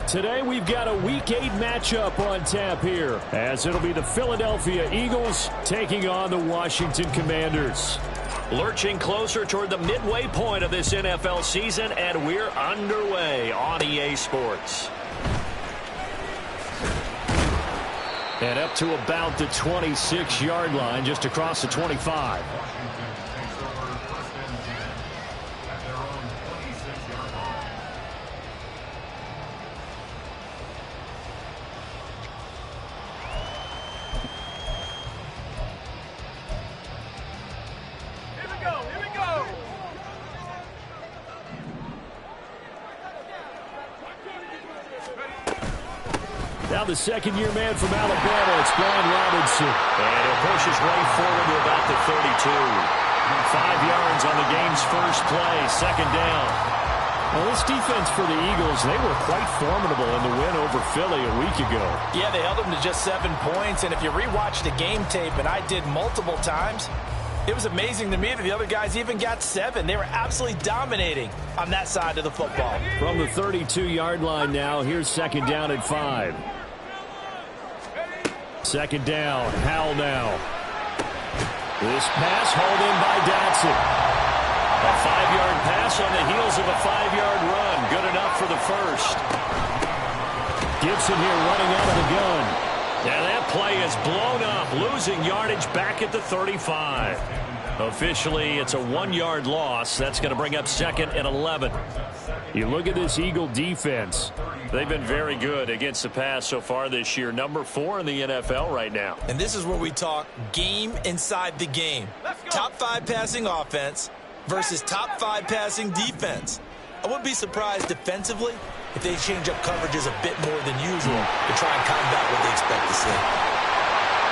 Today we've got a Week 8 matchup on tap here, as it'll be the Philadelphia Eagles taking on the Washington Commanders. Lurching closer toward the midway point of this NFL season, and we're underway on EA Sports. And up to about the 26-yard line, just across the 25. Now the second-year man from Alabama, it's Brian Robinson. And he'll push his way forward to about the 32. 5 yards on the game's first play, second down. Well, this defense for the Eagles, they were quite formidable in the win over Philly a week ago. Yeah, they held them to just 7 points, and if you rewatch the game tape, and I did multiple times, it was amazing to me that the other guys even got 7. They were absolutely dominating on that side of the football. From the 32-yard line now, here's second down at 5. Second down, Howell now. This pass hauled in by Dotson. A 5-yard pass on the heels of a 5-yard run. Good enough for the first. Gibson here running out of the gun. And that play is blown up, losing yardage back at the 35. Officially, it's a 1-yard loss. That's going to bring up second and 11. You look at this Eagle defense. They've been very good against the pass so far this year. Number 4 in the NFL right now. And this is where we talk game inside the game. Top 5 passing offense versus top 5 passing defense. I wouldn't be surprised defensively if they change up coverages a bit more than usual to try and combat what they expect to see.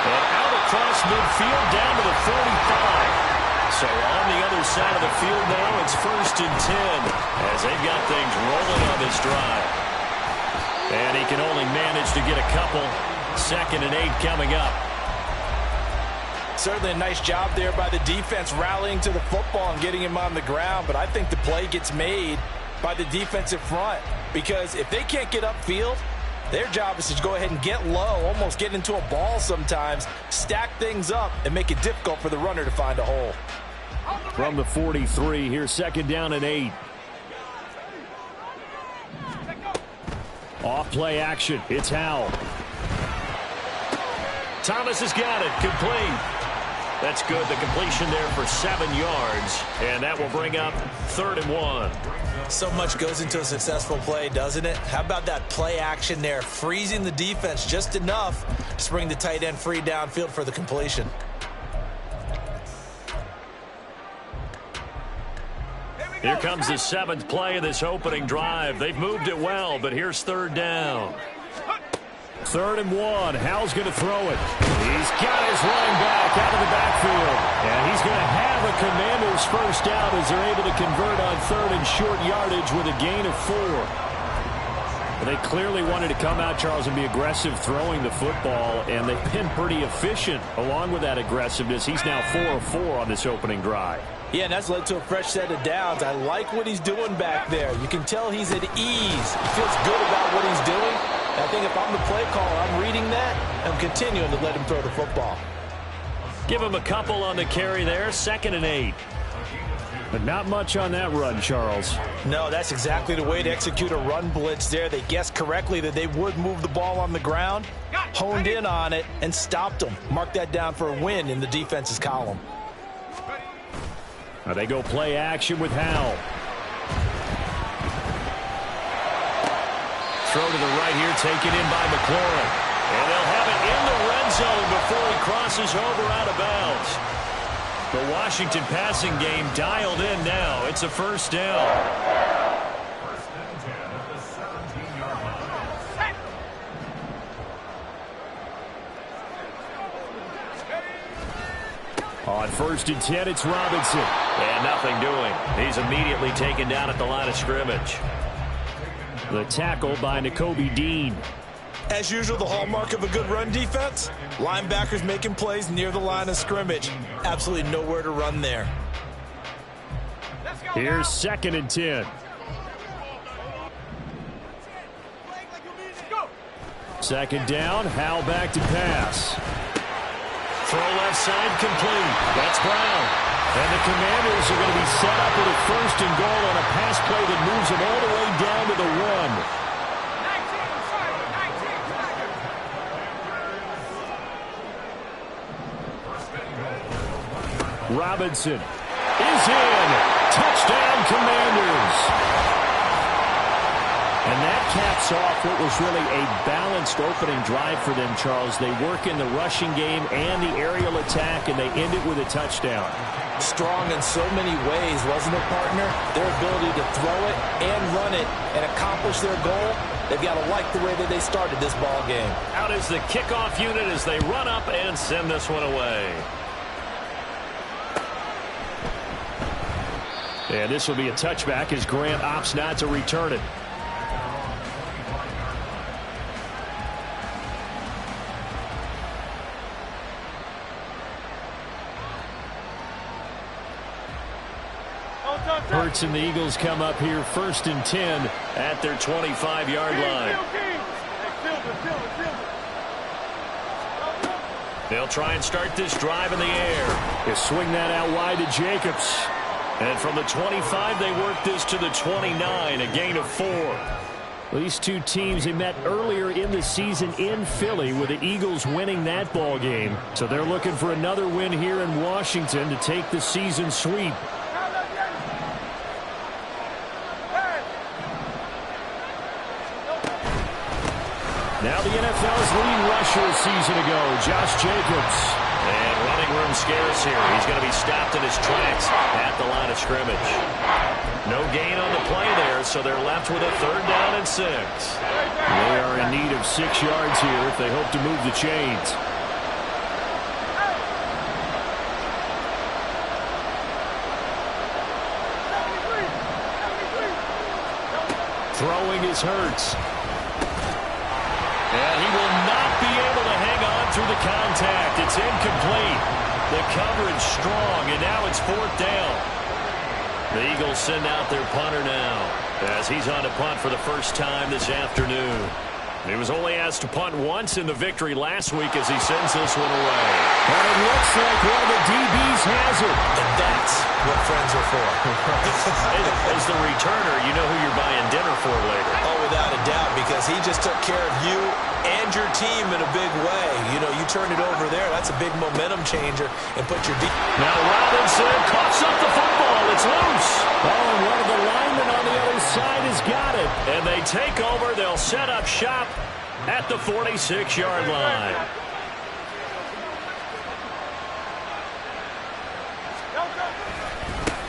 And out across midfield down to the 45. So on the other side of the field now, it's first and 10 as they've got things rolling on this drive. And he can only manage to get a couple. Second and 8 coming up. Certainly a nice job there by the defense rallying to the football and getting him on the ground. But I think the play gets made by the defensive front. Because if they can't get upfield, their job is to go ahead and get low, almost get into a ball sometimes, stack things up, and make it difficult for the runner to find a hole. From the 43, here's second down and 8. Off play action. It's Howell. Thomas has got it. Complete. That's good. The completion there for 7 yards. And that will bring up third and 1. So much goes into a successful play, doesn't it? How about that play action there? Freezing the defense just enough to bring the tight end free downfield for the completion. Here comes the 7th play of this opening drive. They've moved it well, but here's third down. Third and 1. Howell's going to throw it. He's got his running back out of the backfield. And he's going to have a Commanders first down as they're able to convert on third and short yardage with a gain of 4. They clearly wanted to come out, Charles, and be aggressive throwing the football, and they've been pretty efficient along with that aggressiveness. He's now 4 of 4 on this opening drive. Yeah, and that's led to a fresh set of downs. I like what he's doing back there. You can tell he's at ease. He feels good about what he's doing. And I think if I'm the play caller, I'm reading that, and I'm continuing to let him throw the football. Give him a couple on the carry there, second and 8. But not much on that run, Charles. No, that's exactly the way to execute a run blitz there. They guessed correctly that they would move the ball on the ground, honed in on it, and stopped them. Mark that down for a win in the defense's column. Now they go play action with Howell. Throw to the right here, taken in by McLaurin. And they'll have it in the red zone before he crosses over out of bounds. The Washington passing game dialed in now. It's a first down. On first and 10, it's Robinson. And nothing doing. He's immediately taken down at the line of scrimmage. The tackle by Nakobe Dean. As usual, the hallmark of a good run defense, linebackers making plays near the line of scrimmage. Absolutely nowhere to run there. Here's second and 10. Second down, Howell back to pass. Throw left side complete. That's Brown. And the Commanders are going to be set up with a first and goal on a pass play that moves them all the way down to the 1. Robinson is in. Touchdown, Commanders. And that caps off what was really a balanced opening drive for them, Charles. They work in the rushing game and the aerial attack, and they end it with a touchdown. Strong in so many ways, wasn't it, partner? Their ability to throw it and run it and accomplish their goal, they've got to like the way that they started this ball game. Out is the kickoff unit as they run up and send this one away. And this will be a touchback as Grant opts not to return it. Hurts and the Eagles come up here first and 10 at their 25-yard line. They'll try and start this drive in the air. They swing that out wide to Jacobs. And from the 25, they work this to the 29, a gain of 4. These two teams, they met earlier in the season in Philly with the Eagles winning that ball game. So they're looking for another win here in Washington to take the season sweep. Now the NFL's leading rusher a season ago, Josh Jacobs. And running room scarce here. He's going to be stopped in his tracks at the line of scrimmage. No gain on the play there, so they're left with a 3rd down and 6. They are in need of 6 yards here if they hope to move the chains. Throwing is Hurts. And he will not be able to hang on through the contact. It's incomplete. The coverage strong, and now it's 4th down. The Eagles send out their punter now as he's on to punt for the first time this afternoon. He was only asked to punt once in the victory last week as he sends this one away. And it looks like one of the DBs has it. And that's what friends are for. As the returner, you know who you're buying dinner for later. Oh, without a doubt, because he just took care of you and your team in a big way. You know, you turn it over there, that's a big momentum changer, and put your Now Robinson coughs up the football. It's loose. Oh, and one of the linemen on the other side has got it. And they take over. They'll set up shop at the 46-yard line.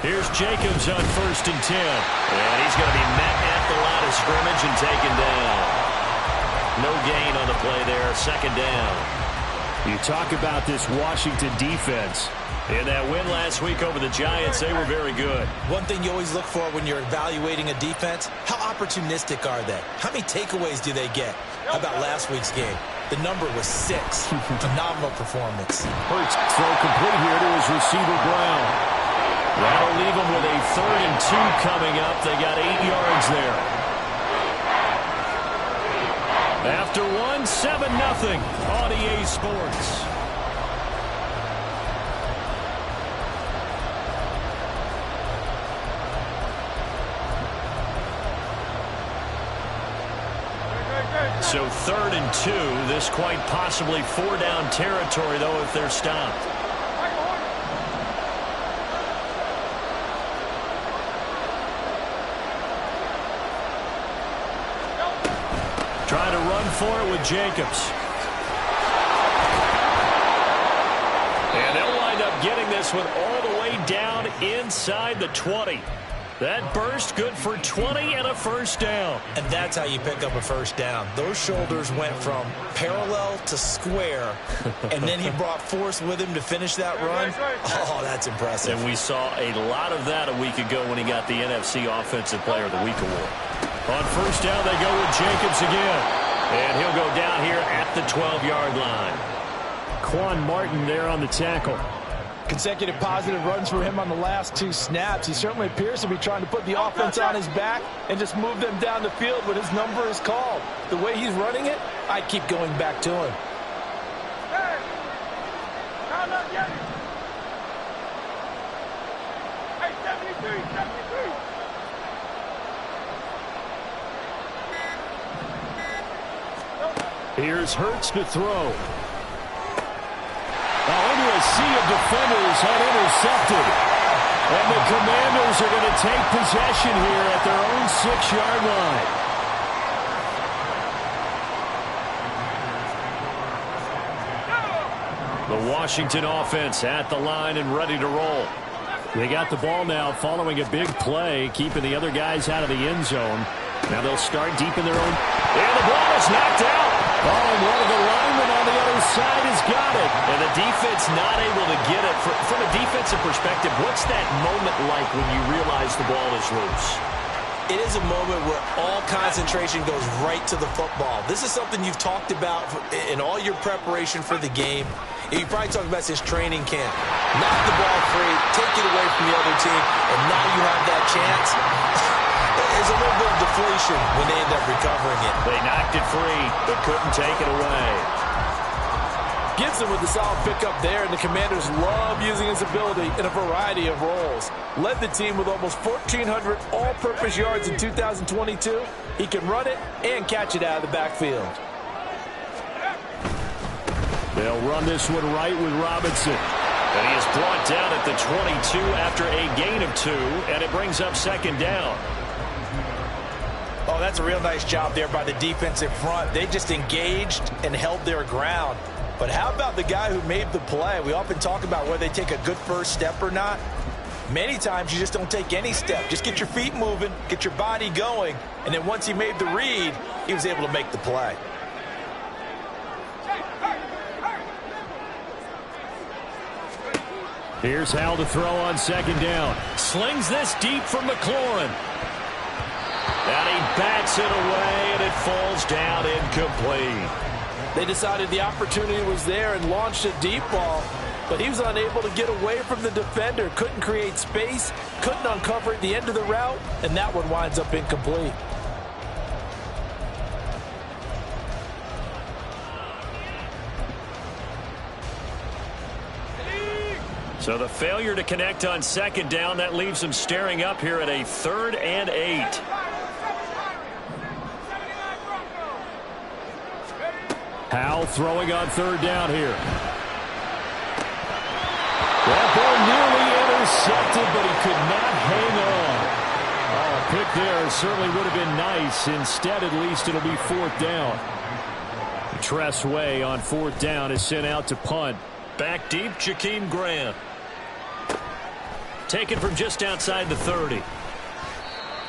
Here's Jacobs on 1st and 10. And he's going to be met at the line of scrimmage and taken down. No gain on the play there. 2nd down. You talk about this Washington defense. In that win last week over the Giants, they were very good. One thing you always look for when you're evaluating a defense, how opportunistic are they? How many takeaways do they get? How about last week's game? The number was 6. Phenomenal performance. Hurts throw complete here to his receiver, Brown. That'll leave them with a 3rd and 2 coming up. They got 8 yards there. After 7-0 on EA Sports. So 3rd and 2. This quite possibly 4-down territory, though, if they're stopped. Trying to run for it with Jacobs. And they'll wind up getting this one all the way down inside the 20. That burst good for 20 and a 1st down. And that's how you pick up a 1st down. Those shoulders went from parallel to square, and then he brought force with him to finish that run. Oh, that's impressive. And we saw a lot of that a week ago when he got the NFC Offensive Player of the Week award. On 1st down, they go with Jacobs again. And he'll go down here at the 12-yard line. Quan Martin there on the tackle. Consecutive positive runs for him on the last 2 snaps. He certainly appears to be trying to put the offense on his back and just move them down the field when his number is called. The way he's running it, I keep going back to him. Here's Hurts to throw. Into a sea of defenders, unintercepted. And the Commanders are going to take possession here at their own 6-yard line. The Washington offense at the line and ready to roll. They got the ball now following a big play, keeping the other guys out of the end zone. Now they'll start deep in their own. And the ball is knocked out. Oh, and one of the linemen on the other side has got it. And the defense not able to get it. From a defensive perspective, what's that moment like when you realize the ball is loose? It is a moment where all concentration goes right to the football. This is something you've talked about in all your preparation for the game. You probably talked about since training camp. Knock the ball free, take it away from the other team, and now you have that chance. There's a little bit of deflation when they end up recovering it. They knocked it free, but couldn't take it away. Gibson with the solid pickup there, and the Commanders love using his ability in a variety of roles. Led the team with almost 1,400 all-purpose yards in 2022. He can run it and catch it out of the backfield. They'll run this one right with Robinson. And he is brought down at the 22 after a gain of 2, and it brings up 2nd down. Oh, that's a real nice job there by the defensive front. They just engaged and held their ground. But how about the guy who made the play? We often talk about whether they take a good first step or not. Many times you just don't take any step. Just get your feet moving, get your body going, and then once he made the read, he was able to make the play. Here's Hal to throw on 2nd down. Slings this deep from McLaurin. And he bats it away, and it falls down incomplete. They decided the opportunity was there and launched a deep ball, but he was unable to get away from the defender. Couldn't create space, couldn't uncover at the end of the route, and that one winds up incomplete. So the failure to connect on 2nd down, that leaves them staring up here at a 3rd and 8. Hal throwing on 3rd down here. That ball nearly intercepted, but he could not hang on. Oh, a pick there certainly would have been nice. Instead, at least, it'll be 4th down. Tress Way on 4th down is sent out to punt. Back deep, Jakeem Grant. Taken from just outside the 30.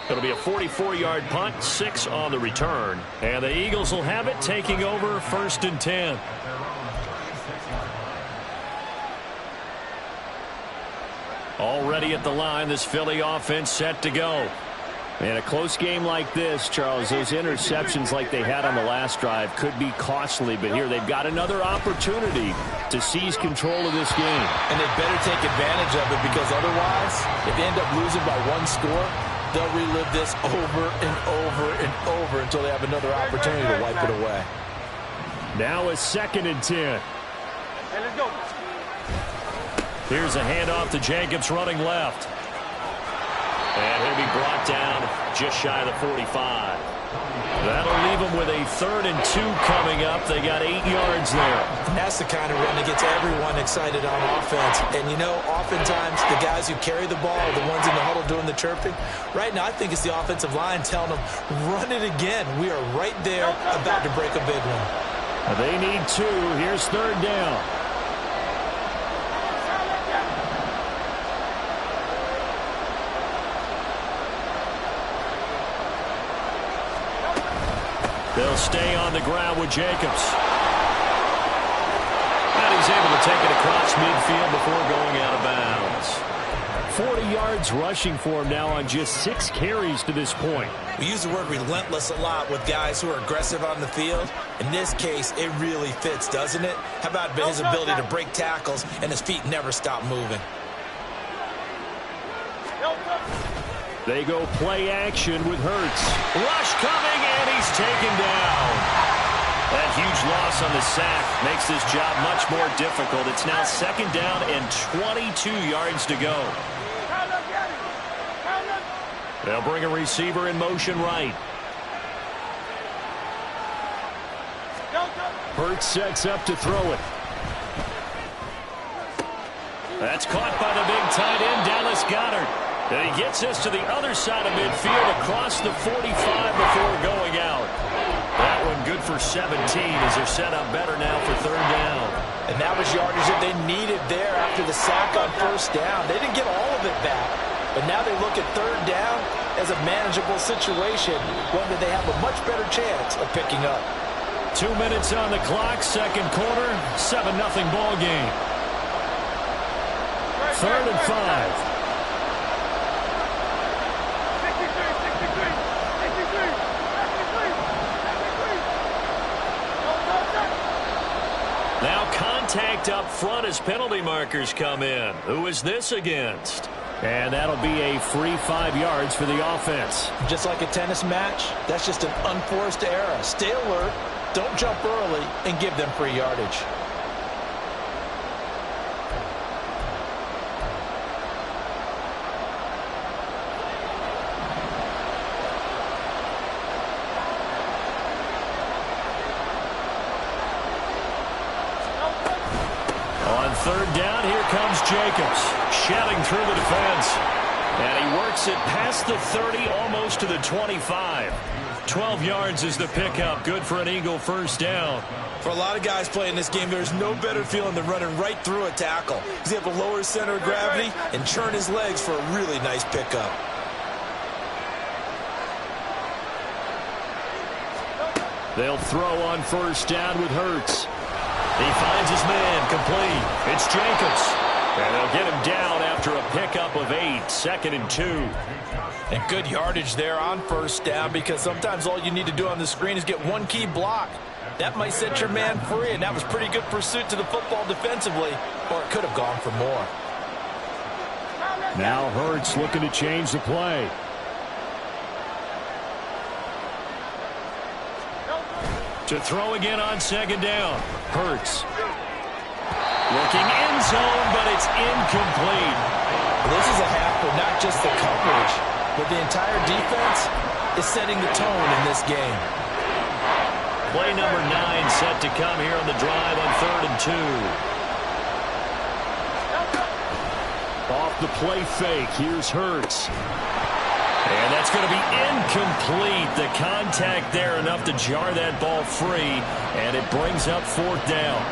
It'll be a 44-yard punt, 6 on the return. And the Eagles will have it, taking over 1st and 10. Already at the line, this Philly offense set to go. In a close game like this, Charles, those interceptions like they had on the last drive could be costly, but here they've got another opportunity to seize control of this game. And they better take advantage of it, because otherwise, if they end up losing by 1 score, they'll relive this over and over and over until they have another opportunity to wipe it away. Now a 2nd and 10. Hey, let's go. Here's a handoff to Jacobs running left. And he'll be brought down just shy of the 45. That'll leave them with a 3rd and 2 coming up. They got 8 yards there. And that's the kind of run that gets everyone excited on offense. And, you know, oftentimes the guys who carry the ball are the ones in the huddle doing the chirping. Right now, I think it's the offensive line telling them, run it again. We are right there about to break a big one. They need 2. Here's 3rd down. They'll stay on the ground with Jacobs. And he's able to take it across midfield before going out of bounds. 40 yards rushing for him now on just 6 carries to this point. We use the word relentless a lot with guys who are aggressive on the field. In this case, it really fits, doesn't it? How about his ability to break tackles and his feet never stop moving? They go play action with Hurts. Rush coming, and he's taken down. That huge loss on the sack makes this job much more difficult. It's now 2nd down and 22 yards to go. They'll bring a receiver in motion right. Hurts sets up to throw it. That's caught by the big tight end, Dallas Goedert. And he gets us to the other side of midfield across the 45 before going out. That one good for 17 as they're set up better now for 3rd down. And that was yardage that they needed there after the sack on 1st down. They didn't get all of it back, but now they look at 3rd down as a manageable situation, one that they have a much better chance of picking up. 2 minutes on the clock, 2nd quarter, 7-0 ball game. 3rd and 5. Now contact up front as penalty markers come in. Who is this against? And that'll be a free 5 yards for the offense. Just like a tennis match, that's just an unforced error. Stay alert, don't jump early, and give them free yardage. On 3rd down, here comes Jacobs, shouting through the defense. And he works it past the 30, almost to the 25. 12 yards is the pickup, good for an Eagle 1st down. For a lot of guys playing this game, there's no better feeling than running right through a tackle. He's able to lower his center of gravity and churn his legs for a really nice pickup. They'll throw on 1st down with Hurts. He finds his man, complete. It's Jacobs. And they'll get him down after a pickup of 8, 2nd and 2. And good yardage there on 1st down, because sometimes all you need to do on the screen is get one key block. That might set your man free, and that was pretty good pursuit to the football defensively, or it could have gone for more. Now Hurts looking to change the play. To throw again on 2nd down. Hurts. Looking end zone, but it's incomplete. This is a half where not just the coverage, but the entire defense is setting the tone in this game. Play number 9 set to come here on the drive on 3rd and 2. Off the play fake, here's Hurts. And that's going to be incomplete. The contact there enough to jar that ball free, and it brings up 4th down.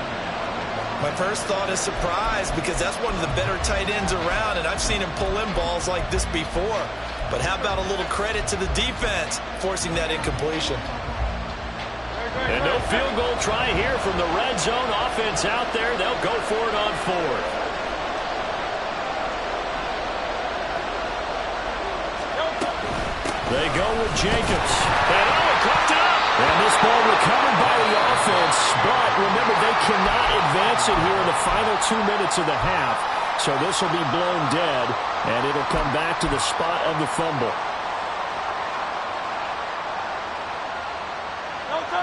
My first thought is surprise, because that's one of the better tight ends around, and I've seen him pull in balls like this before. But how about a little credit to the defense forcing that incompletion? And no field goal try here from the red zone offense out there. They'll go for it on 4th. They go with Jacobs. And cooked up. And this ball recovered by the offense. But remember, they cannot advance it here in the final 2 minutes of the half. So this will be blown dead, and it'll come back to the spot of the fumble.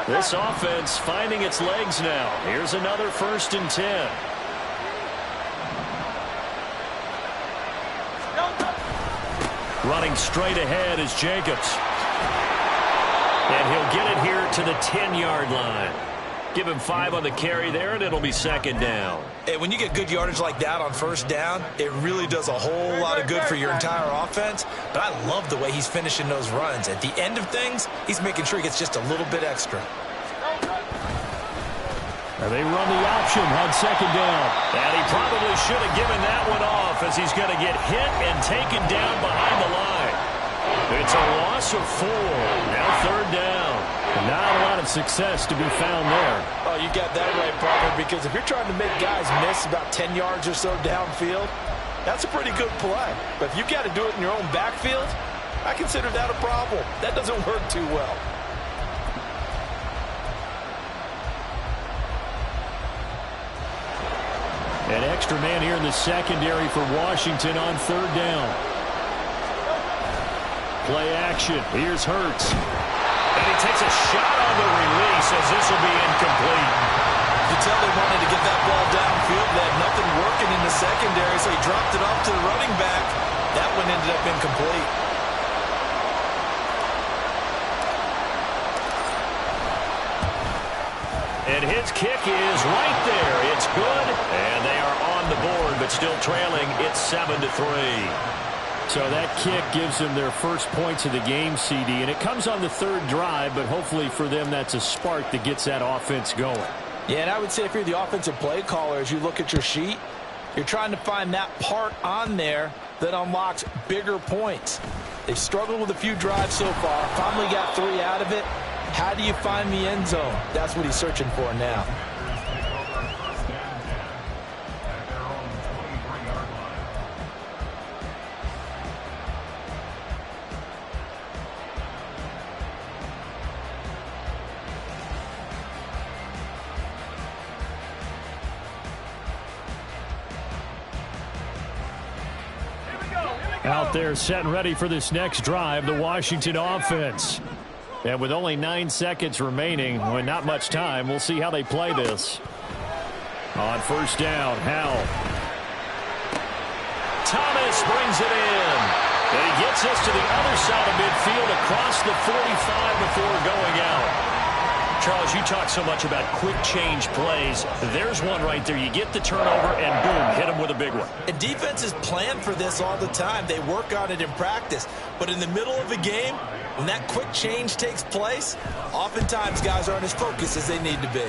This offense finding its legs now. Here's another 1st and 10. Running straight ahead is Jacobs. And he'll get it here to the 10-yard line. Give him 5 on the carry there, and it'll be 2nd down. And when you get good yardage like that on 1st down, it really does a whole lot of good for your entire offense. But I love the way he's finishing those runs. At the end of things, he's making sure he gets just a little bit extra. And they run the option on 2nd down. And he probably should have given that one off, as he's going to get hit and taken down behind the line. It's a loss of 4. Now 3rd down. And not a lot of success to be found there. Oh, you got that right, partner, because if you're trying to make guys miss about 10 yards or so downfield, That's a pretty good play. But if you've got to do it in your own backfield, I consider that a problem. That doesn't work too well. An extra man here in the secondary for Washington on third down. Play action. Here's Hurts. And he takes a shot on the release as this will be incomplete. You can tell they wanted to get that ball downfield. They had nothing working in the secondary, so he dropped it off to the running back. That one ended up incomplete. And his kick is right there. It's good. And they are on the board, but still trailing. It's 7-3. So that kick gives them their first points of the game, CD. And it comes on the third drive, but hopefully for them that's a spark that gets that offense going. Yeah, and I would say if you're the offensive play caller, as you look at your sheet, you're trying to find that part on there that unlocks bigger points. They've struggled with a few drives so far. Finally got 3 out of it. How do you find the end zone? That's what he's searching for now. Out there set and ready for this next drive, the Washington offense. And with only 9 seconds remaining, well, not much time, we'll see how they play this. On first down, Howell. Thomas brings it in. And he gets us to the other side of midfield across the 45 before going out. Charles, you talk so much about quick change plays. There's one right there. You get the turnover and boom, hit him with a big one. And defenses plan for this all the time. They work on it in practice. But in the middle of a game, when that quick change takes place, oftentimes guys aren't as focused as they need to be.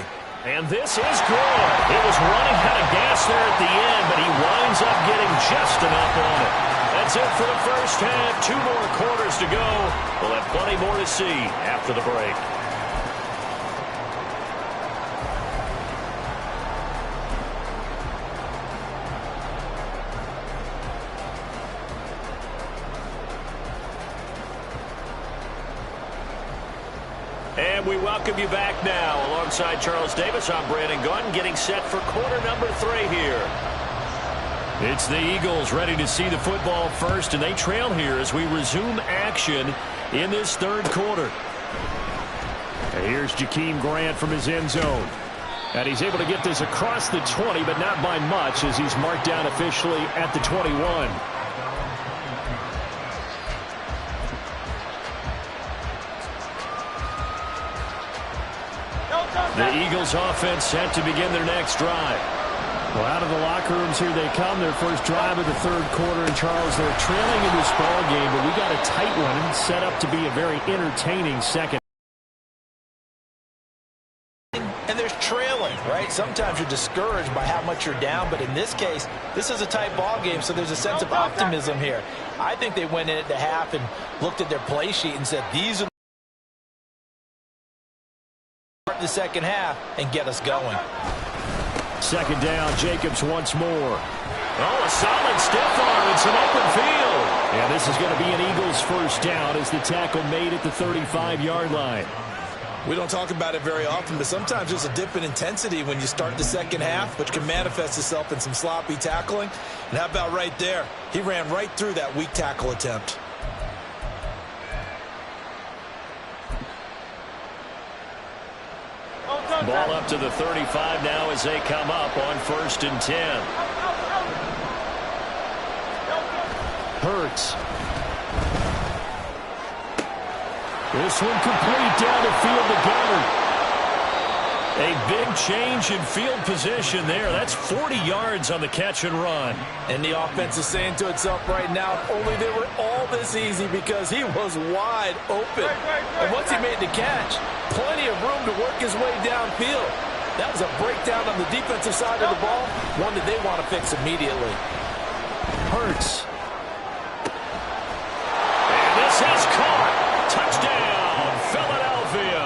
And this is good. It was running out of gas there at the end, but he winds up getting just enough on it. That's it for the first half. 2 more quarters to go. We'll have plenty more to see after the break. And we welcome you back now. Alongside Charles Davis, I'm Brandon Gaudin, getting set for quarter number 3 here. It's the Eagles ready to see the football first, and they trail here as we resume action in this third quarter. And here's Jakeem Grant from his end zone. And he's able to get this across the 20, but not by much as he's marked down officially at the 21. The Eagles offense set to begin their next drive. Well, out of the locker rooms here they come. Their first drive of the third quarter. And Charles, they're trailing in this ball game, but we got a tight one set up to be a very entertaining second. And there's trailing, right? Sometimes you're discouraged by how much you're down, but in this case, this is a tight ball game, so there's a sense of optimism here. I think they went in at the half and looked at their play sheet and said, these are the second half and get us going. Second down, Jacobs once more. Oh, a solid stiff arm and some open field. And this is going to be an Eagles first down as the tackle made at the 35-yard line. We don't talk about it very often, but sometimes there's a dip in intensity when you start the second half, which can manifest itself in some sloppy tackling. And how about right there? He ran right through that weak tackle attempt. Ball up to the 35 now as they come up on 1st and 10. Hurts. This one complete down the field to Goddard. A big change in field position there. That's 40 yards on the catch and run. And the offense is saying to itself right now, if only they were all this easy, because he was wide open. And once he made the catch, plenty of room to work his way downfield. That was a breakdown on the defensive side of the ball, one that they want to fix immediately. Hurts. And this is caught. Touchdown, Philadelphia.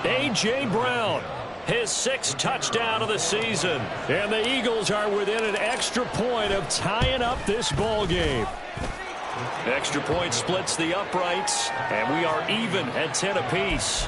A.J. Brown. his 6th touchdown of the season. And the Eagles are within an extra point of tying up this ball game. Extra point splits the uprights, and we are even at 10 apiece.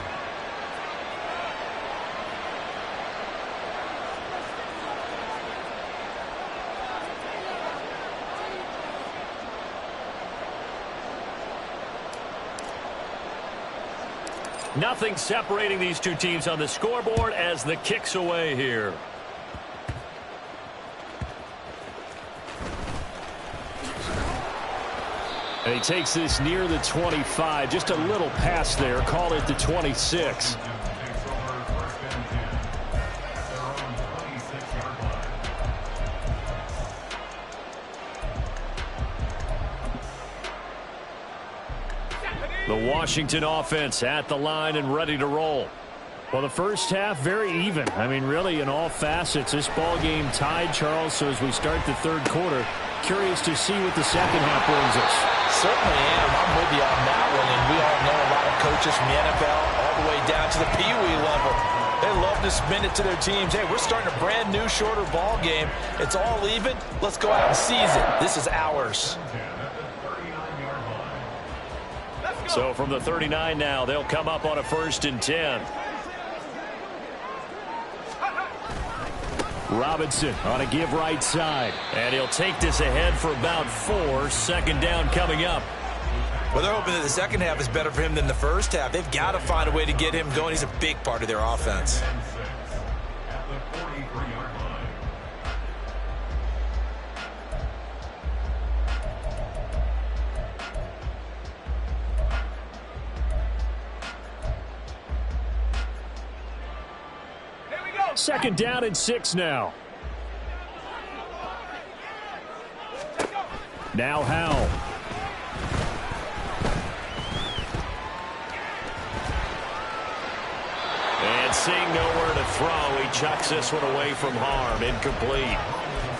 Nothing separating these two teams on the scoreboard as the kick's away here. And he takes this near the 25. Just a little pass there. Call it the 26. The Washington offense at the line and ready to roll. Well, the first half, very even. I mean, really, in all facets, this ball game tied, Charles. So as we start the third quarter, curious to see what the second half brings us. Certainly am. I'm with you on that one. And we all know a lot of coaches from the NFL all the way down to the Pee Wee level. They love to spin it to their teams. Hey, we're starting a brand new, shorter ball game. It's all even. Let's go out and seize it. This is ours. So from the 39 now, they'll come up on a 1st and 10. Robinson on a give right side. And he'll take this ahead for about 4. 2nd down coming up. Well, they're hoping that the second half is better for him than the first half. They've got to find a way to get him going. He's a big part of their offense. Second down and 6 now. Now Howell. And seeing nowhere to throw, he chucks this one away from harm. Incomplete.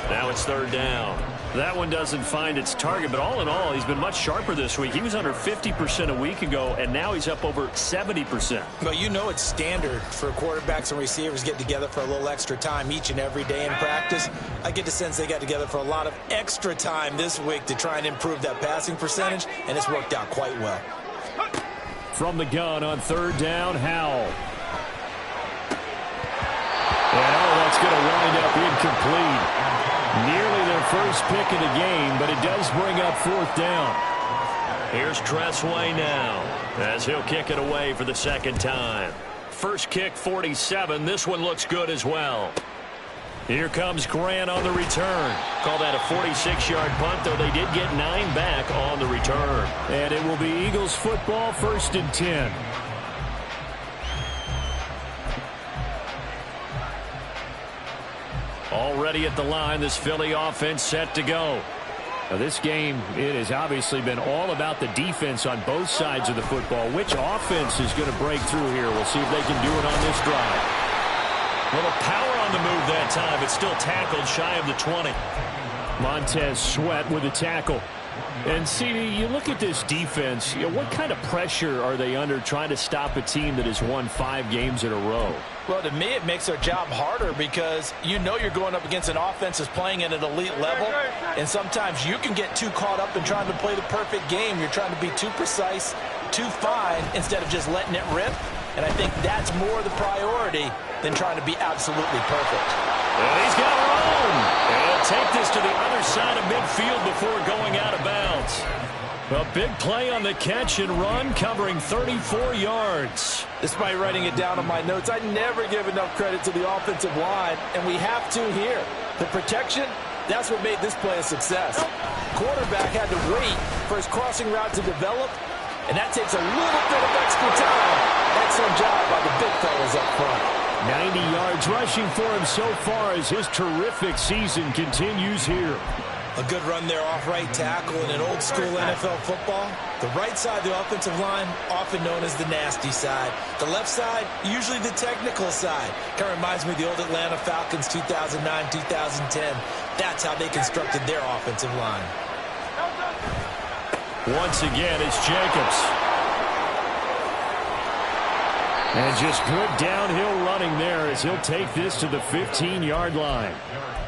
Now it's 3rd down. That one doesn't find its target, but all in all, he's been much sharper this week. He was under 50% a week ago, and now he's up over 70%. Well, you know it's standard for quarterbacks and receivers get together for a little extra time each and every day in practice. I get the sense they got together for a lot of extra time this week to try and improve that passing percentage, and it's worked out quite well. From the gun on 3rd down, Howell. And that's going to wind up incomplete. Nearly their first pick of the game, but it does bring up 4th down. Here's Tressway now as he'll kick it away for the 2nd time. First kick, 47. This one looks good as well. Here comes Grant on the return. Call that a 46-yard punt, though they did get 9 back on the return. And it will be Eagles football, 1st and 10. Already at the line, this Philly offense set to go. Now this game, it has obviously been all about the defense on both sides of the football. Which offense is going to break through here? We'll see if they can do it on this drive. Little power on the move that time, but still tackled shy of the 20. Montez Sweat with a tackle. And, CD, you look at this defense, what kind of pressure are they under trying to stop a team that has won 5 games in a row? Well, to me, it makes their job harder because you know you're going up against an offense that's playing at an elite level, and sometimes you can get too caught up in trying to play the perfect game. You're trying to be too precise, too fine, instead of just letting it rip, and I think that's more the priority than trying to be absolutely perfect. And he's got room. And he'll take this to the other side of midfield before going out of bounds. A big play on the catch and run, covering 34 yards. Despite writing it down on my notes, I never give enough credit to the offensive line, and we have to here. The protection, that's what made this play a success. Quarterback had to wait for his crossing route to develop, and that takes a little bit of extra time. Excellent job by the big fellas up front. 90 yards rushing for him so far as his terrific season continues here. A good run there off right tackle in an old-school NFL football. The right side of the offensive line, often known as the nasty side. The left side, usually the technical side. Kind of reminds me of the old Atlanta Falcons 2009-2010. That's how they constructed their offensive line. Once again, it's Jacobs. And just good downhill running there as he'll take this to the 15-yard line.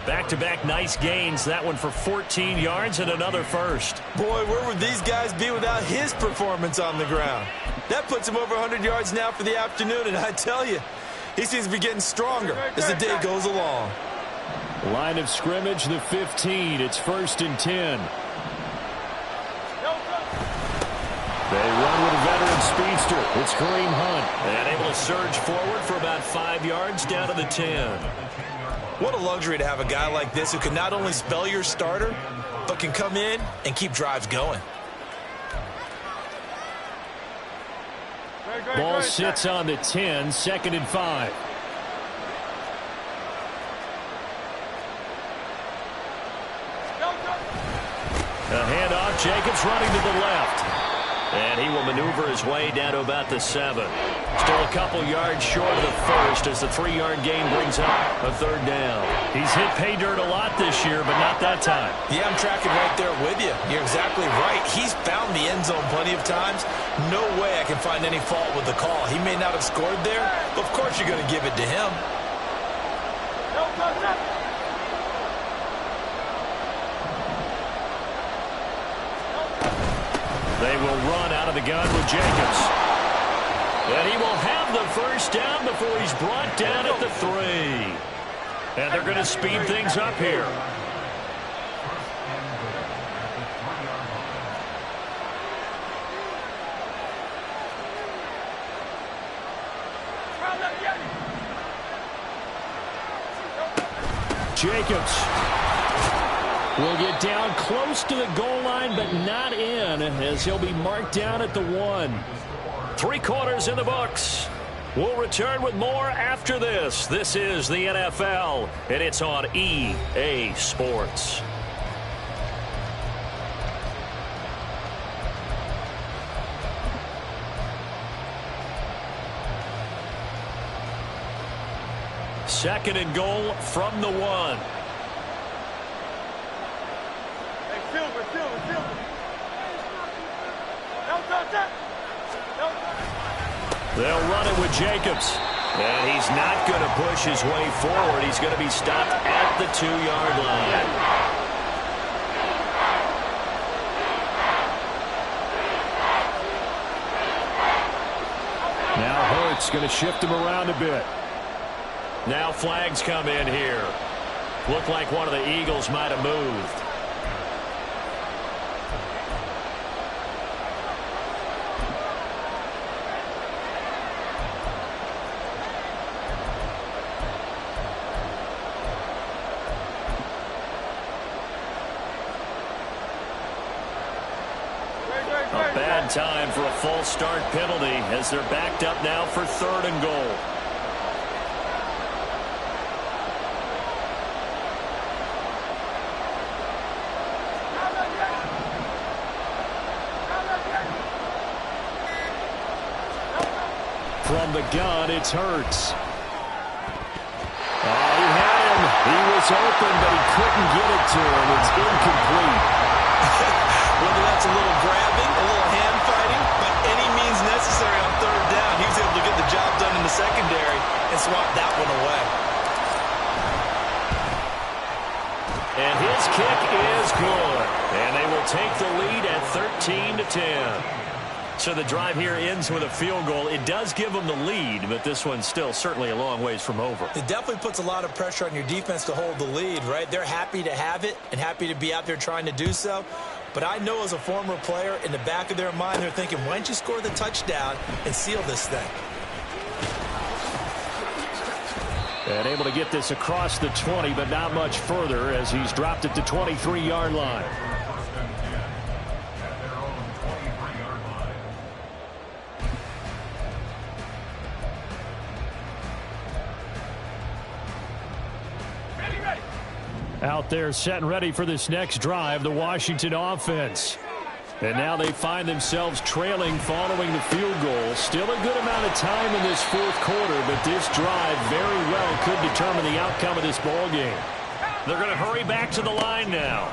Back-to-back nice gains. That one for 14 yards and another first. Boy, where would these guys be without his performance on the ground? That puts him over 100 yards now for the afternoon, and I tell you, he seems to be getting stronger as the day goes along. Line of scrimmage, the 15. It's 1st and 10. They run with a veteran speedster. It's Kareem Hunt. And able to surge forward for about 5 yards down to the 10. What a luxury to have a guy like this who can not only spell your starter, but can come in and keep drives going. Ball sits on the 10, 2nd and 5. A handoff, Jacobs running to the left. And he will maneuver his way down to about the 7. Still a couple yards short of the first as the 3-yard gain brings up a 3rd down. He's hit pay dirt a lot this year, but not that time. Yeah, I'm tracking right there with you. You're exactly right. He's found the end zone plenty of times. No way I can find any fault with the call. He may not have scored there, but of course you're going to give it to him. They will run out of the gun with Jacobs. And he will have the 1st down before he's brought down at the 3. And they're going to speed things up here. Jacobs will get down close to the goal line, but not in, as he'll be marked down at the 1. 3 quarters in the books. We'll return with more after this. This is the NFL, and it's on EA Sports. Second and goal from the 1. They'll run it with Jacobs. And he's not going to push his way forward. He's going to be stopped at the 2-yard line. Now Hurts going to shift him around a bit. Now flags come in here. Looked like one of the Eagles might have moved. A bad time for a false start penalty as they're backed up now for 3rd and goal. From the gun, it's Hurts. Oh, he had him. He was open, but he couldn't get it to him. It's incomplete. Whether that's a little grabbing, a little hand fighting, by any means necessary on 3rd down, he was able to get the job done in the secondary and swat that one away. And his kick is good. And they will take the lead at 13-10. So the drive here ends with a field goal. It does give them the lead, but this one's still certainly a long ways from over. It definitely puts a lot of pressure on your defense to hold the lead, right? They're happy to have it and happy to be out there trying to do so. But I know as a former player, in the back of their mind, they're thinking, why don't you score the touchdown and seal this thing? And able to get this across the 20, but not much further as he's dropped at the 23-yard line. Out there set and ready for this next drive, the Washington offense. And now they find themselves trailing following the field goal. Still a good amount of time in this 4th quarter, but this drive very well could determine the outcome of this ball game. They're going to hurry back to the line now.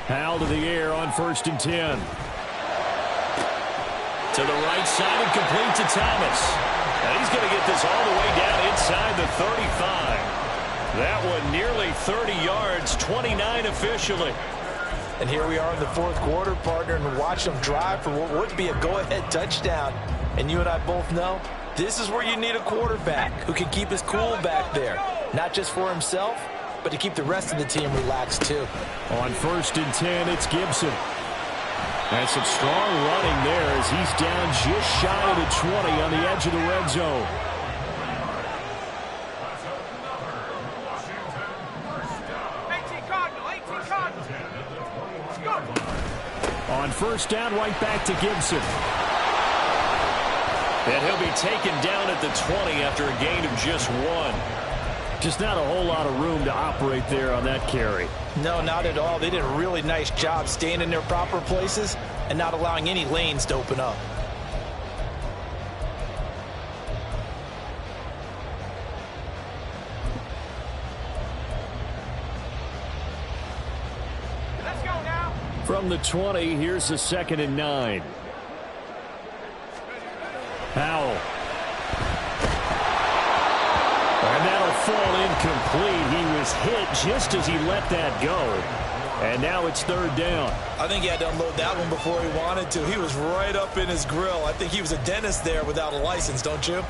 Howell to the air on 1st and 10. To the right side and complete to Thomas. And he's going to get this all the way down inside the 35. That one nearly 30 yards, 29 officially. And here we are in the fourth quarter, partner, and watch them drive for what would be a go-ahead touchdown. And you and I both know this is where you need a quarterback who can keep his cool back there, not just for himself, but to keep the rest of the team relaxed too. On 1st and 10, it's Gibson. And some strong running there as he's down just shy of the 20 on the edge of the red zone. On 1st down, right back to Gibson. And he'll be taken down at the 20 after a gain of just 1. Just not a whole lot of room to operate there on that carry. No, not at all. They did a really nice job staying in their proper places and not allowing any lanes to open up. Let's go now. From the 20, here's the 2nd and 9. Powell. And that'll fall incomplete. He was hit just as he let that go. And now it's 3rd down. I think he had to unload that one before he wanted to. He was right up in his grill. I think he was a dentist there without a license, don't you?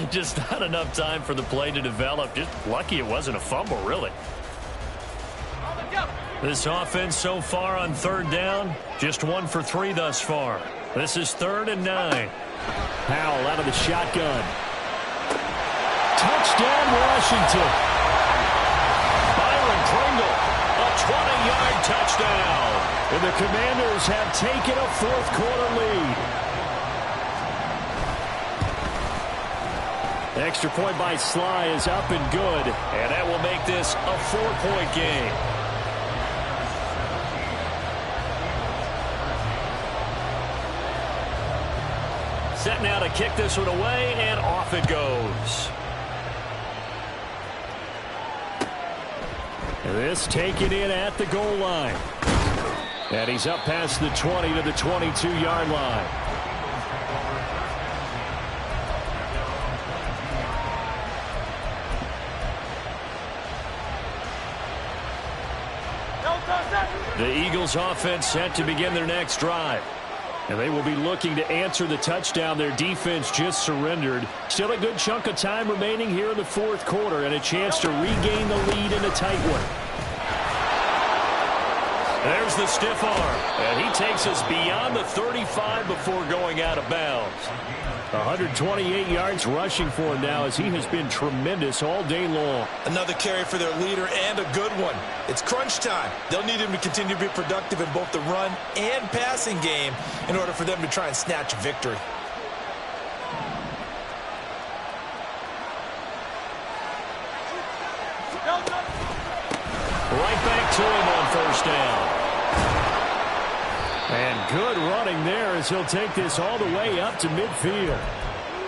Just not enough time for the play to develop. Just lucky it wasn't a fumble, really. This offense so far on 3rd down, just 1 for 3 thus far. This is 3rd and 9. Powell out of the shotgun. Touchdown, Washington. Byron Pringle, a 20-yard touchdown. And the Commanders have taken a 4th quarter lead. Extra point by Sly is up and good. And that will make this a 4-point game. Set now to kick this one away, and off it goes. This taken in at the goal line. And he's up past the 20 to the 22-yard line. The Eagles offense set to begin their next drive. And they will be looking to answer the touchdown their defense just surrendered. Still a good chunk of time remaining here in the 4th quarter and a chance to regain the lead in a tight one. There's the stiff arm. And he takes us beyond the 35 before going out of bounds. 128 yards rushing for him now as he has been tremendous all day long. Another carry for their leader and a good one. It's crunch time. They'll need him to continue to be productive in both the run and passing game in order for them to try and snatch a victory. Right back to him on 1st down. And good running there as he'll take this all the way up to midfield.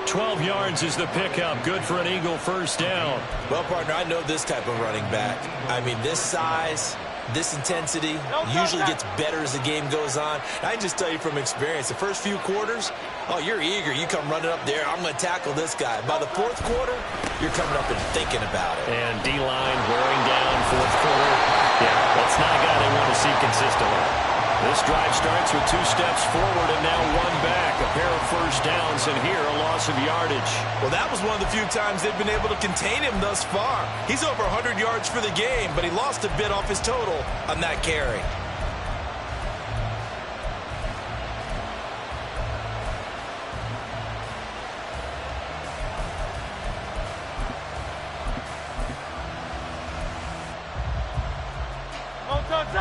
12 yards is the pickup. Good for an Eagle 1st down. Well, partner, I know this type of running back. I mean, this size, this intensity usually gets better as the game goes on. I can just tell you from experience, the first few quarters, oh, you're eager. You come running up there, I'm going to tackle this guy. By the 4th quarter, you're coming up and thinking about it. And D-line wearing down 4th quarter. Yeah, that's not a guy they want to see consistently. This drive starts with 2 steps forward and now 1 back. A pair of 1st downs and here a loss of yardage. Well, that was one of the few times they've been able to contain him thus far. He's over 100 yards for the game, but he lost a bit off his total on that carry.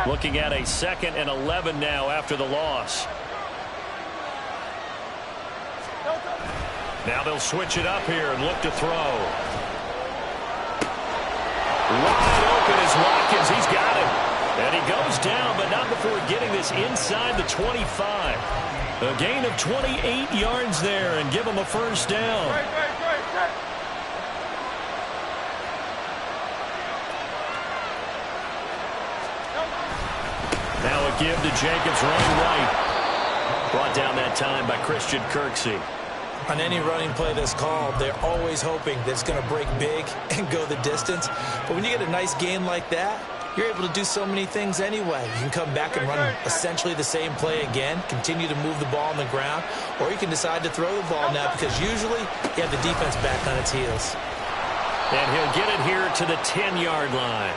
Looking at a 2nd and 11 now after the loss. Now they'll switch it up here and look to throw. Wide open is Watkins. He's got him. And he goes down, but not before getting this inside the 25. A gain of 28 yards there and give him a 1st down. Now a give to Jacobs running right. Brought down that time by Christian Kirksey. On any running play that's called, they're always hoping that it's going to break big and go the distance. But when you get a nice game like that, you're able to do so many things anyway. You can come back and run essentially the same play again, continue to move the ball on the ground, or you can decide to throw the ball now because usually you have the defense back on its heels. And he'll get it here to the 10-yard line.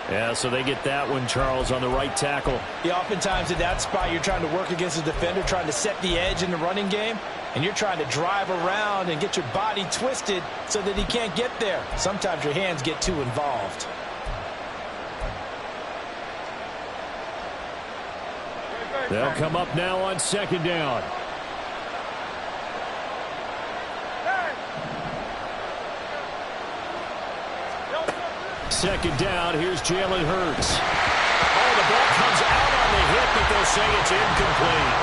Yeah, so they get that one, Charles, on the right tackle. Yeah, oftentimes at that spot, you're trying to work against a defender, trying to set the edge in the running game, and you're trying to drive around and get your body twisted so that he can't get there. Sometimes your hands get too involved. They'll come up now on second down. Second down, here's Jalen Hurts. Oh, the ball comes out on the hit, but they'll say it's incomplete.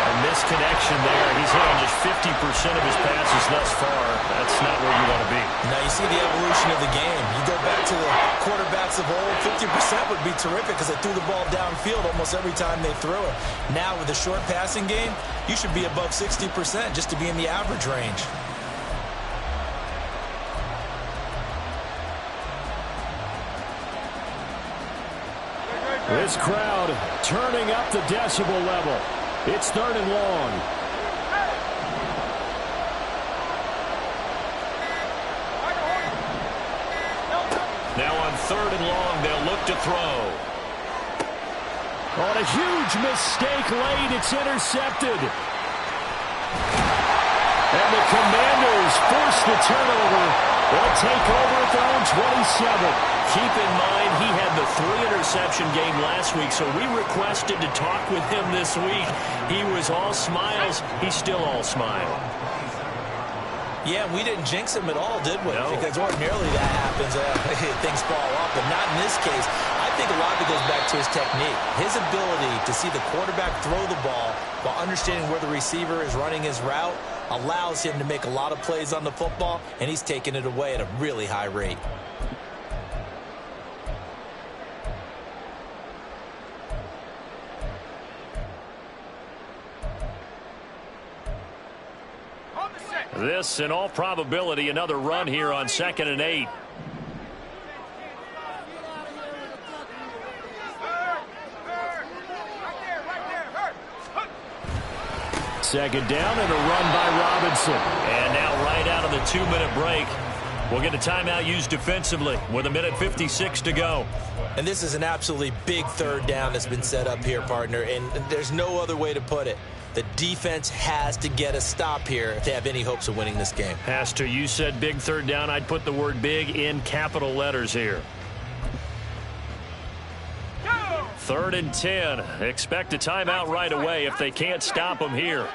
A misconnection there. He's hit on just 50% of his passes thus far. That's not where you want to be. Now you see the evolution of the game. You go back to the quarterbacks of old, 50% would be terrific because they threw the ball downfield almost every time they threw it. Now with the short passing game, you should be above 60% just to be in the average range. This crowd turning up the decibel level. It's third and long. Now on third and long, they'll look to throw. On a huge mistake late, it's intercepted. And the Commanders force the turnover. They'll take over at their own 27. Keep in mind, he had the 3-interception game last week, so we requested to talk with him this week. He was all smiles. He's still all smile. Yeah, we didn't jinx him at all, did we? No. Because ordinarily that happens. Things fall off, but not in this case. I think a lot of it goes back to his technique. His ability to see the quarterback throw the ball while understanding where the receiver is running his route allows him to make a lot of plays on the football, and he's taking it away at a really high rate. This, in all probability, another run here on 2nd and 8. Second down and a run by Robinson. And now right out of the 2-minute break, we'll get a timeout used defensively with 1:56 to go. And this is an absolutely big third down that's been set up here, partner, and there's no other way to put it. The defense has to get a stop here if they have any hopes of winning this game. Pastor, you said big third down. I'd put the word big in capital letters here. 3rd and 10. Expect a timeout right away if they can't stop them here.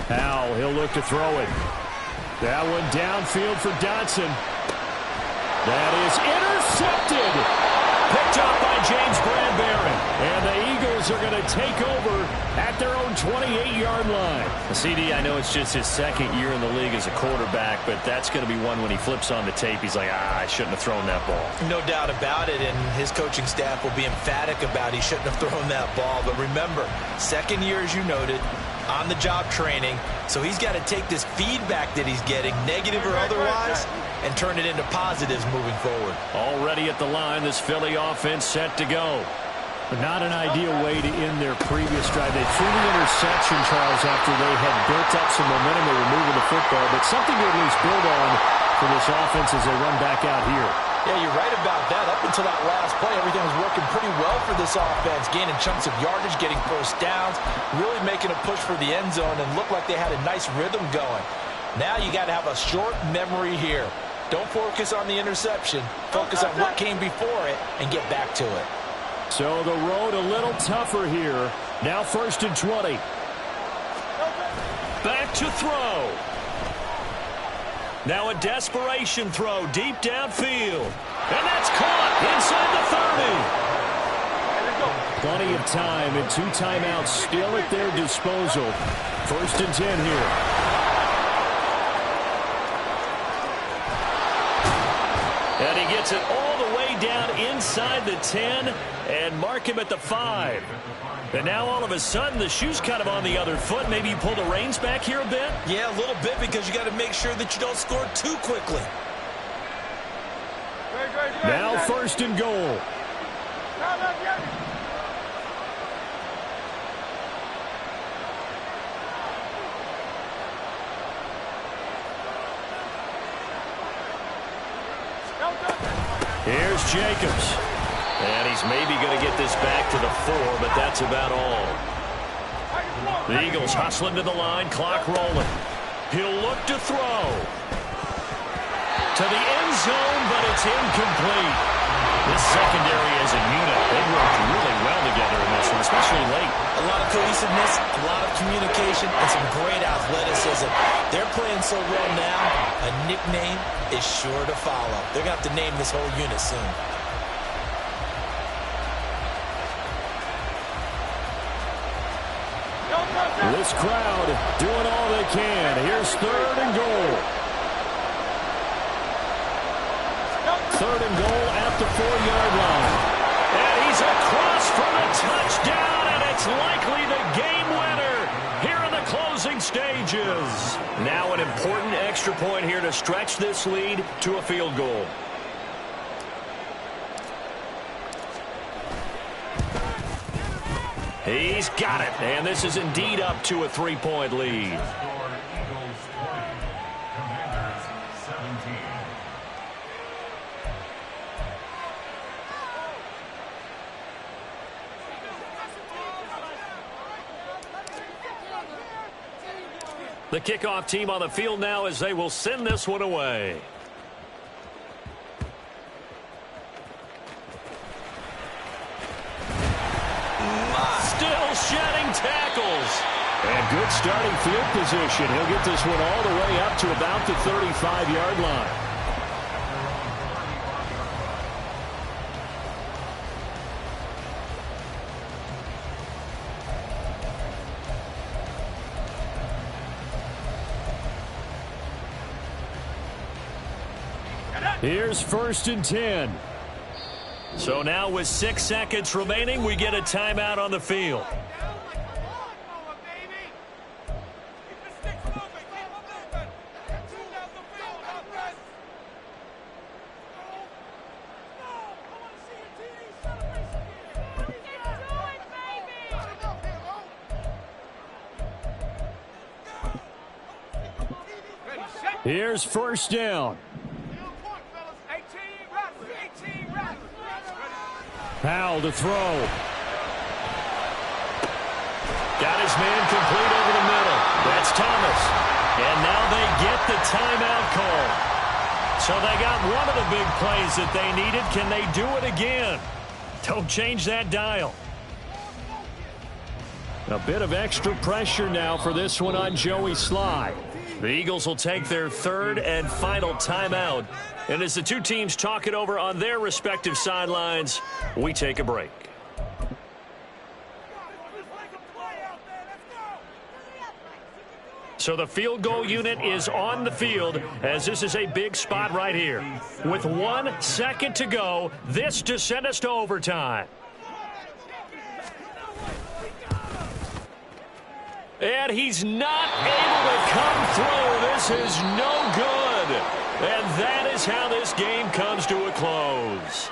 Howell, he'll look to throw it. That one downfield for Dotson. That is intercepted. Picked up by James Bradbury. And the Eagles are going to take over at their own 28-yard line. CD, I know it's just his second year in the league as a quarterback, but that's going to be one when he flips on the tape. He's like, I shouldn't have thrown that ball. No doubt about it, and his coaching staff will be emphatic about he shouldn't have thrown that ball. But remember, second year, as you noted, on-the-job training, so he's got to take this feedback that he's getting, negative or otherwise, and turn it into positives moving forward. Already at the line, this Philly offense set to go. But not an ideal way to end their previous drive. They threw the interception, Charles, after they had built up some momentum. They were moving the football, but something to at least build on for this offense as they run back out here. Yeah, you're right about that. Up until that last play, everything was working pretty well for this offense, gaining chunks of yardage, getting first downs, really making a push for the end zone, and looked like they had a nice rhythm going. Now you got to have a short memory here. Don't focus on the interception. Focus on what came before it and get back to it. So the road a little tougher here. Now 1st and 20. Back to throw. Now a desperation throw deep downfield. And that's caught inside the 30. Plenty of time and 2 timeouts still at their disposal. 1st and 10 here. gets it all the way down inside the 10 and mark him at the 5. And now all of a sudden the shoe's kind of on the other foot. Maybe you pull the reins back here a bit? Yeah, a little bit, because you got to make sure that you don't score too quickly. Now 1st and goal. Here's Jacobs. And he's maybe going to get this back to the 4, but that's about all. The Eagles hustling to the line, clock rolling. He'll look to throw. To the end zone, but it's incomplete. This secondary as a unit, they worked really well together in this one, especially late. A lot of cohesiveness, a lot of communication, and some great athleticism. They're playing so well now, a nickname is sure to follow. They're going to have to name this whole unit soon. This crowd doing all they can. Here's 3rd and goal. 3rd and goal at the 4-yard line. And he's across for the touchdown, and it's likely the game winner here in the closing stages. Now an important extra point here to stretch this lead to a field goal. He's got it, and this is indeed up to a 3-point lead. The kickoff team on the field now as they will send this one away. Still shedding tackles. And good starting field position. He'll get this one all the way up to about the 35-yard line. Here's 1st and 10. So now with 6 seconds remaining, we get a timeout on the field. Here's 1st down. Powell to throw. Got his man complete over the middle. That's Thomas. And now they get the timeout call. So they got one of the big plays that they needed. Can they do it again? Don't change that dial. A bit of extra pressure now for this one on Joey Slye. The Eagles will take their 3rd and final timeout. And as the two teams talk it over on their respective sidelines, we take a break. So the field goal unit is on the field as this is a big spot right here. With 1 second to go, this to send us to overtime. And he's not able to come through. This is no good. And that is how this game comes to a close.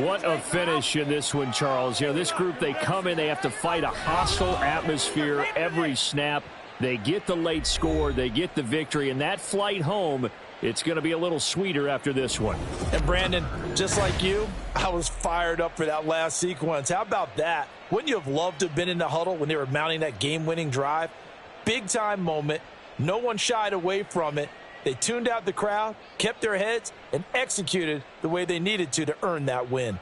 What a finish in this one, Charles. You know, this group, they come in, they have to fight a hostile atmosphere every snap. They get the late score, they get the victory, and that flight home, it's going to be a little sweeter after this one. And Brandon, just like you, I was fired up for that last sequence. How about that? Wouldn't you have loved to have been in the huddle when they were mounting that game-winning drive? Big-time moment. No one shied away from it. They tuned out the crowd, kept their heads, and executed the way they needed to earn that win.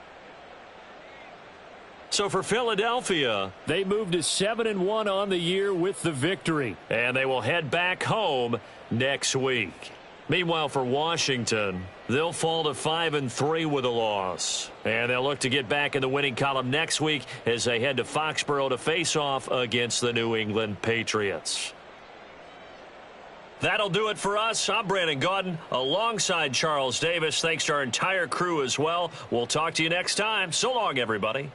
So for Philadelphia, they moved to 7-1 on the year with the victory. And they will head back home next week. Meanwhile, for Washington, they'll fall to 5-3 with a loss. And they'll look to get back in the winning column next week as they head to Foxborough to face off against the New England Patriots. That'll do it for us. I'm Brandon Gaudin alongside Charles Davis. Thanks to our entire crew as well. We'll talk to you next time. So long, everybody.